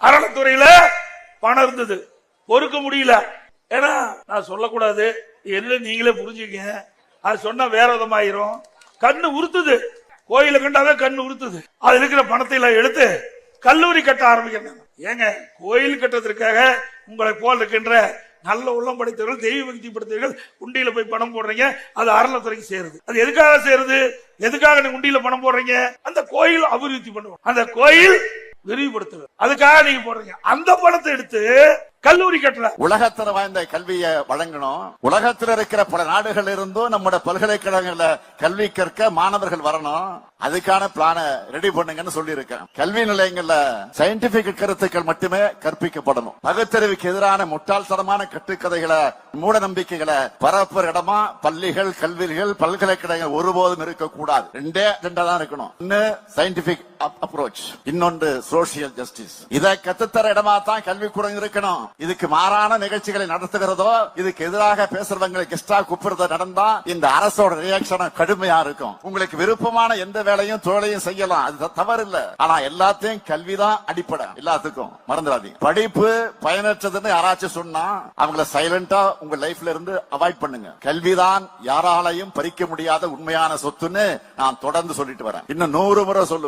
அறநிலைத்துறையில பணம் இருந்தது, பொறுக்க முடியல. ஏன்னா நான் சொல்லக்கூடாது, என்ன நீங்களே புரிஞ்சுக்கங்க. அது சொன்னா வேற விதமாயிரும். கண்ணு உறுத்துது, கோயில கண்டாவே கண்ணு உறுத்துது. அது இருக்கிற பணத்தை எல்லாம் எடுத்து கல்லூரி கட்ட ஆரம்பிக்கிறாங்க. ஏங்க, கோயில் கட்டுறதுக்காக உங்களை போல் இருக்கின்ற நல்ல உள்ளம் படைத்தவர்கள், தெய்வ பக்தி படைத்தவர்கள் உண்டியில போய் பணம் போடுறீங்க. அது அறநிலைத்துறைக்கு சேருது. அது எதுக்காக சேருது? எதுக்காக நீங்க உண்டியில பணம் போடுறீங்க? அந்த கோயில் அபிவிருத்தி பண்ணுவோம், அந்த கோயில் விரிவுபடுத்துவது, அதுக்காக நீங்க போடுறீங்க. அந்த பணத்தை எடுத்து கல்லூரி கட்டல. உலகத்தர வாய்ந்த கல்வியை வழங்கணும். உலகத்தில் இருக்கிற பல நாடுகள் இருந்தும் நம்முடைய பல்கலைக்கழகங்கள கல்வி கற்க மாணவர்கள் வரணும். அதுக்கான பிளான ரெடி பண்ணுங்கன்னு சொல்லி இருக்கேன். கல்வி நிலையங்கள்ல சயின்டிபிக் கருத்துக்கள் மட்டுமே கற்பிக்கப்படணும். பகுத்தறிவுக்கு எதிரான முட்டாள்தனமான கட்டுக்கதைகளை, மூட நம்பிக்கைகளை பரப்புற இடமா பள்ளிகள், கல்விகள், பல்கலைக்கழகங்கள் ஒருபோதும் இருக்கக்கூடாது. ரெண்டே தான் இருக்கணும். ஒன்னு சயின்டிபிக் அப்ரோச், இன்னொன்று சோசியல் ஜஸ்டிஸ். இதை கத்துத்தர இடமா தான் கல்விக்கூடம் இருக்கணும். இதுக்கு மாறான நிகழ்ச்சிகளை நடத்துகிறதோ, இதுக்கு எதிராக பேசுறவங்களை கெஸ்டா கூப்பிடுறத நடந்தா இந்த அரசோட ரியாக்ஷன் கடுமையா இருக்கும். உங்களுக்கு விருப்பமான எந்த வேலையும் தொழிலையும் செய்யலாம், அது தவறு இல்ல. ஆனா எல்லாத்தையும் கல்விதான் அடிப்படை. எல்லாத்துக்கும் மறந்துடாதீங்க. படிப்பு பயனற்றதுன்னு யாராச்சும் சொன்னா அவங்கள சைலண்டா உங்க லைஃப்ல இருந்து அவாய்ட் பண்ணுங்க. கல்விதான் யாராலையும் பறிக்க முடியாத உண்மையான சொத்துன்னு நான் தொடர்ந்து சொல்லிட்டு வரேன். இன்னும் 100 முறை சொல்லுவேன்.